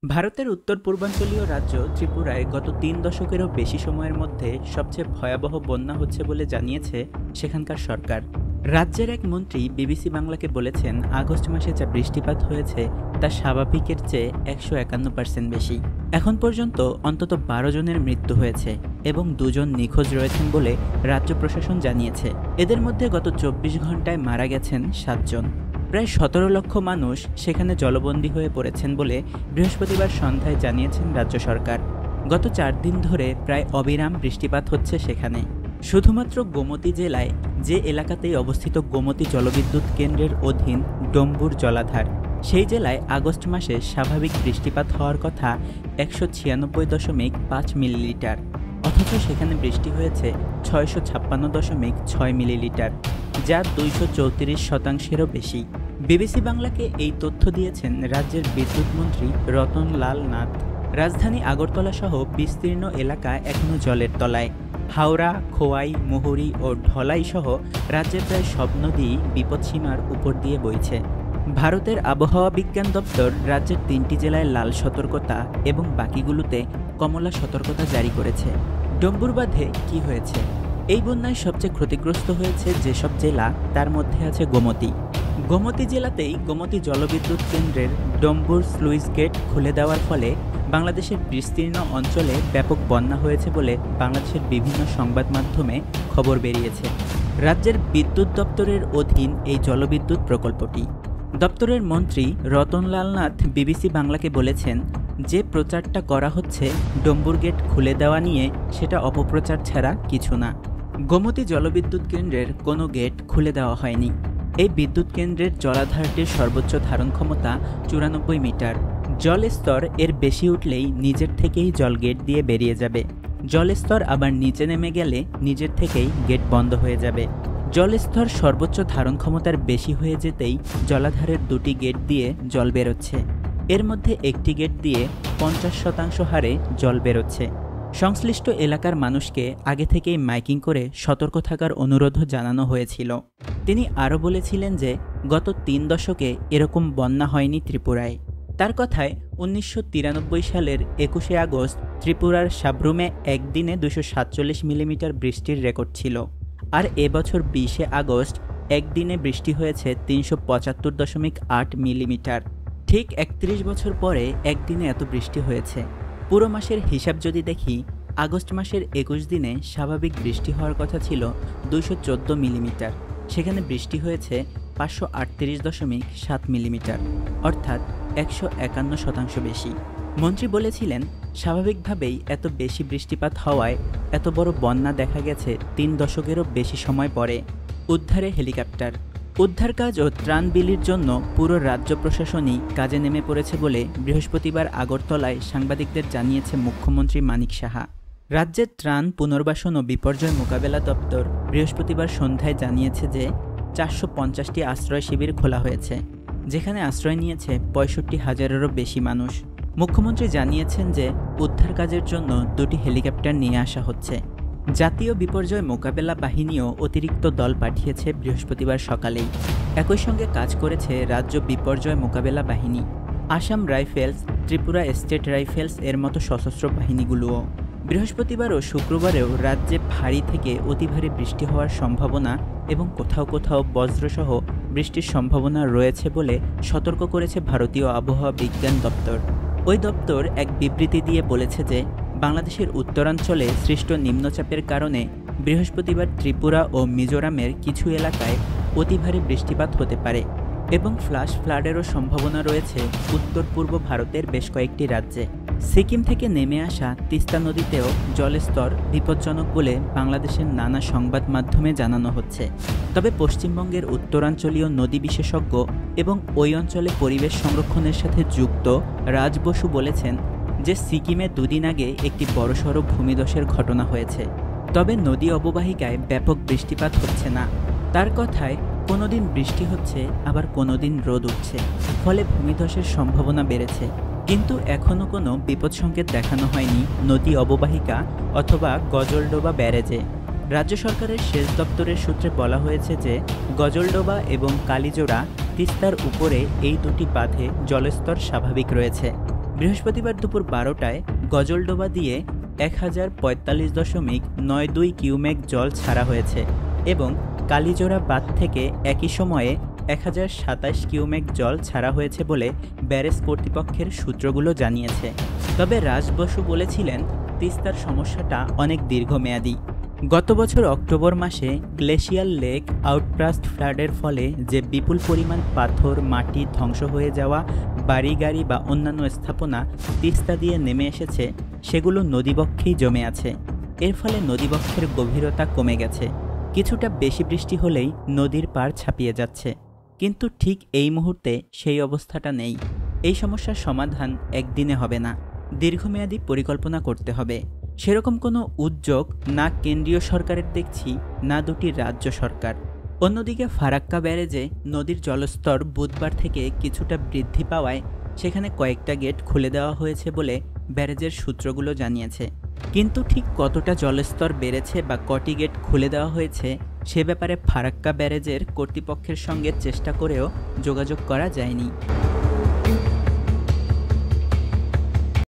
ভারতের উত্তর পূর্বাঞ্চলীয় রাজ্য ত্রিপুরায় গত ৩ দশকেরও বেশি সময়ের মধ্যে সবচেয়ে ভয়াবহ বন্যা হচ্ছে বলে জানিয়েছে সেখানকার সরকার। রাজ্যের এক মন্ত্রী বিবিসি বাংলাকে বলেছেন, আগস্ট মাসে যা বৃষ্টিপাত হয়েছে তা স্বাভাবিকের চেয়ে ১৫১% বেশি। এখন পর্যন্ত অন্তত ১২ জনের মৃত্যু হয়েছে এবং ২ জন নিখোঁজ রয়েছেন বলে রাজ্য প্রশাসন জানিয়েছে। এদের মধ্যে গত ২৪ ঘন্টায় মারা গেছেন ৭ জন। প্রায় ১৭ লক্ষ মানুষ সেখানে জলবন্দী হয়ে পড়েছেন বলে বৃহস্পতিবার সন্ধ্যায় জানিয়েছেন রাজ্য সরকার। গত ৪ দিন ধরে প্রায় অবিরাম বৃষ্টিপাত হচ্ছে সেখানে। শুধুমাত্র গোমতী জেলায় যে এলাকাতেই অবস্থিত গোমতী জলবিদ্যুৎ কেন্দ্রের অধীন ডম্বুর জলাধার, সেই জেলায় আগস্ট মাসে স্বাভাবিক বৃষ্টিপাত হওয়ার কথা ১৯৬.৫ মিলিলিটার, অথচ সেখানে বৃষ্টি হয়েছে ৬৫৬.৬ মিলিলিটার, যা ২৩৪%-এরও বেশি। বিবিসি বাংলাকে এই তথ্য দিয়েছেন রাজ্যের বিদ্যুৎ মন্ত্রী রতন লাল নাথ। রাজধানী আগরতলা সহ বিস্তীর্ণ এলাকা এখনও জলের তলায়। হাওড়া, খোয়াই, মুহুরী ও ঢলাই সহ রাজ্যের প্রায় সব নদী বিপদসীমার উপর দিয়ে বইছে। ভারতের আবহাওয়া বিজ্ঞান দপ্তর রাজ্যের ৩টি জেলায় লাল সতর্কতা এবং বাকিগুলোতে কমলা সতর্কতা জারি করেছে। ডম্বুর বাঁধে কি হয়েছে? এই বন্যায় সবচেয়ে ক্ষতিগ্রস্ত হয়েছে যেসব জেলা, তার মধ্যে আছে গোমতী। গোমতী জেলাতেই গোমতী জলবিদ্যুৎ কেন্দ্রের ডম্বুর স্লুইস গেট খুলে দেওয়ার ফলে বাংলাদেশের বিস্তীর্ণ অঞ্চলে ব্যাপক বন্যা হয়েছে বলে বাংলাদেশের বিভিন্ন সংবাদ মাধ্যমে খবর বেরিয়েছে। রাজ্যের বিদ্যুৎ দপ্তরের অধীন এই জলবিদ্যুৎ প্রকল্পটি। দপ্তরের মন্ত্রী রতনলাল নাথ বিবিসি বাংলাকে বলেছেন, যে প্রচারটা করা হচ্ছে ডম্বুর গেট খুলে দেওয়া নিয়ে, সেটা অপপ্রচার ছাড়া কিছু না। গোমতী জলবিদ্যুৎ কেন্দ্রের কোনো গেট খুলে দেওয়া হয়নি। এই বিদ্যুৎ কেন্দ্রের জলাধারটির সর্বোচ্চ ধারণ ক্ষমতা ৯৪ মিটার। জলস্তর এর বেশি উঠলেই নিজের থেকেই জল গেট দিয়ে বেরিয়ে যাবে। জলস্তর আবার নিচে নেমে গেলে নিজের থেকেই গেট বন্ধ হয়ে যাবে। জলস্তর সর্বোচ্চ ধারণ ক্ষমতার বেশি হয়ে যেতেই জলাধারের ২টি গেট দিয়ে জল বেরোচ্ছে। এর মধ্যে একটি গেট দিয়ে ৫০% হারে জল বেরোচ্ছে। সংশ্লিষ্ট এলাকার মানুষকে আগে থেকেই মাইকিং করে সতর্ক থাকার অনুরোধও জানানো হয়েছিল। তিনি আরও বলেছিলেন যে গত ৩ দশকে এরকম বন্যা হয়নি ত্রিপুরায়। তার কথায় ১৯৯৩ সালের ২১শে আগস্ট ত্রিপুরার সাব্রুমে একদিনে ২৪৭ মিলিমিটার বৃষ্টির রেকর্ড ছিল, আর এবছর ২০শে আগস্ট একদিনে বৃষ্টি হয়েছে ৩৭৫.৮ মিলিমিটার। ঠিক ৩১ বছর পরে একদিনে এত বৃষ্টি হয়েছে। পুরো মাসের হিসাব যদি দেখি, আগস্ট মাসের ২১ দিনে স্বাভাবিক বৃষ্টি হওয়ার কথা ছিল ২১৪ মিলিমিটার, সেখানে বৃষ্টি হয়েছে ৫৩৮.৭ মিলিমিটার, অর্থাৎ ১৫১% বেশি। মন্ত্রী বলেছিলেন, স্বাভাবিকভাবেই এত বেশি বৃষ্টিপাত হওয়ায় এত বড় বন্যা দেখা গেছে ৩ দশকেরও বেশি সময় পরে। উদ্ধারে হেলিকপ্টার। উদ্ধার কাজ ও ত্রাণ বিলির জন্য পুরো রাজ্য প্রশাসনই কাজে নেমে পড়েছে বলে বৃহস্পতিবার আগরতলায় সাংবাদিকদের জানিয়েছে মুখ্যমন্ত্রী মানিক সাহা। রাজ্যের ত্রাণ, পুনর্বাসন ও বিপর্যয় মোকাবেলা দপ্তর বৃহস্পতিবার সন্ধ্যায় জানিয়েছে যে ৪৫০টি আশ্রয় শিবির খোলা হয়েছে, যেখানে আশ্রয় নিয়েছে ৬৫,০০০-এরও বেশি মানুষ। মুখ্যমন্ত্রী জানিয়েছেন যে উদ্ধার কাজের জন্য ২টি হেলিকপ্টার নিয়ে আসা হচ্ছে। জাতীয় বিপর্যয় মোকাবেলা বাহিনীও অতিরিক্ত দল পাঠিয়েছে বৃহস্পতিবার সকালেই। একই সঙ্গে কাজ করেছে রাজ্য বিপর্যয় মোকাবেলা বাহিনী, Assam rifles, Tripura state rifles এর মতো সশস্ত্র বাহিনীগুলোও। বৃহস্পতিবার ও শুক্রবারেও রাজ্যে ভারী থেকে অতি ভারী বৃষ্টি হওয়ার সম্ভাবনা এবং কোথাও কোথাও বজ্রসহ বৃষ্টির সম্ভাবনা রয়েছে বলে সতর্ক করেছে ভারতীয় আবহাওয়া বিজ্ঞান দপ্তর। ওই দপ্তর এক বিবৃতি দিয়ে বলেছে যে বাংলাদেশের উত্তরাঞ্চলে সৃষ্ট নিম্নচাপের কারণে বৃহস্পতিবার ত্রিপুরা ও মিজোরামের কিছু এলাকায় অতি ভারী বৃষ্টিপাত হতে পারে এবং ফ্ল্যাশ ফ্লাডেরও সম্ভাবনা রয়েছে উত্তর পূর্ব ভারতের বেশ কয়েকটি রাজ্যে। সিকিম থেকে নেমে আসা তিস্তা নদীতেও জলস্তর বিপজ্জনক বলে বাংলাদেশের নানা সংবাদ মাধ্যমে জানানো হচ্ছে। তবে পশ্চিমবঙ্গের উত্তরাঞ্চলীয় নদী বিশেষজ্ঞ এবং ওই অঞ্চলে পরিবেশ সংরক্ষণের সাথে যুক্ত রাজ বসু বলেছেন যে সিকিমে ২ দিন আগে একটি বড়সড় ভূমিধসের ঘটনা হয়েছে, তবে নদী অববাহিকায় ব্যাপক বৃষ্টিপাত হচ্ছে না। তার কথায়, কোনো দিন বৃষ্টি হচ্ছে, আবার কোনো দিন রোদ উঠছে, ফলে ভূমিধসের সম্ভাবনা বেড়েছে, কিন্তু এখনও কোনো বিপদ সংকেত দেখানো হয়নি নদী অববাহিকা অথবা গজলডোবা ব্যারেজে। রাজ্য সরকারের সেচ দপ্তরের সূত্রে বলা হয়েছে যে গজলডোবা এবং কালিজোড়া তিস্তার উপরে এই দুটি বাঁধে জলস্তর স্বাভাবিক রয়েছে। বৃহস্পতিবার দুপুর 12টায় গজলডোবা দিয়ে 1045.92 কিউমেক জল ছাড়া হয়েছে এবং কালীজোড়া বাঁধ থেকে একই সময়ে 1027 কিউমেক জল ছাড়া হয়েছে বলে ব্যারেজ কর্তৃপক্ষের সূত্রগুলো জানিয়েছে। তবে রাজ বসু বলেছিলেন, তিস্তার সমস্যাটা অনেক দীর্ঘমেয়াদী। গত বছর অক্টোবর মাসে গ্লেশিয়াল লেক আউটব্রাস্ট ফ্লাডের ফলে যে বিপুল পরিমাণ পাথর, মাটি, ধ্বংস হয়ে যাওয়া বাড়িগাড়ি বা অন্যান্য স্থাপনা তিস্তা দিয়ে নেমে এসেছে, সেগুলো নদীবক্ষেই জমে আছে। এর ফলে নদীবক্ষের গভীরতা কমে গেছে। কিছুটা বেশি বৃষ্টি হলেই নদীর পাড় ছাপিয়ে যাচ্ছে। কিন্তু ঠিক এই মুহূর্তে সেই অবস্থাটা নেই। এই সমস্যার সমাধান একদিনে হবে না, দীর্ঘমেয়াদী পরিকল্পনা করতে হবে। সেরকম কোনো উদ্যোগ না কেন্দ্রীয় সরকারের দেখছি, না দুটি রাজ্য সরকার। অন্যদিকে ফারাক্কা ব্যারেজে নদীর জলস্তর বুধবার থেকে কিছুটা বৃদ্ধি পাওয়ায় সেখানে কয়েকটা গেট খুলে দেওয়া হয়েছে বলে ব্যারেজের সূত্রগুলো জানিয়েছে। কিন্তু ঠিক কতটা জলস্তর বেড়েছে বা কটি গেট খুলে দেওয়া হয়েছে সে ব্যাপারে ফারাক্কা ব্যারেজের কর্তৃপক্ষের সঙ্গে চেষ্টা করেও যোগাযোগ করা যায়নি।